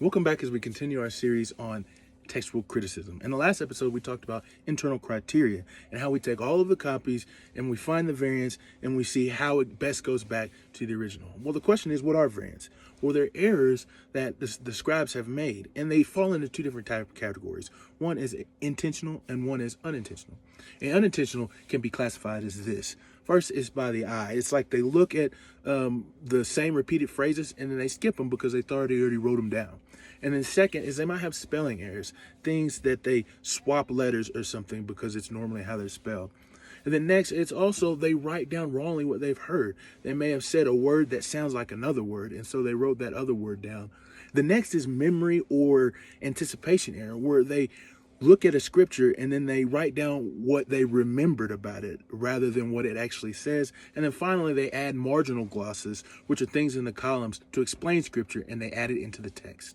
Welcome back as we continue our series on textual criticism. In the last episode, we talked about internal criteria and how we take all of the copies and we find the variants and we see how it best goes back to the original. Well, the question is, what are variants? Well, they're errors that the scribes have made, and they fall into two different type of categories. One is intentional and one is unintentional. And unintentional can be classified as this. First is by the eye. It's like they look at the same repeated phrases and then they skip them because they thought they already wrote them down. And then second is they might have spelling errors, things that they swap letters or something because it's normally how they're spelled. And then next, it's also they write down wrongly what they've heard. They may have said a word that sounds like another word, and so they wrote that other word down. The next is memory or anticipation error, where they look at a scripture and then they write down what they remembered about it rather than what it actually says. And then finally, they add marginal glosses, which are things in the columns to explain scripture, and they add it into the text.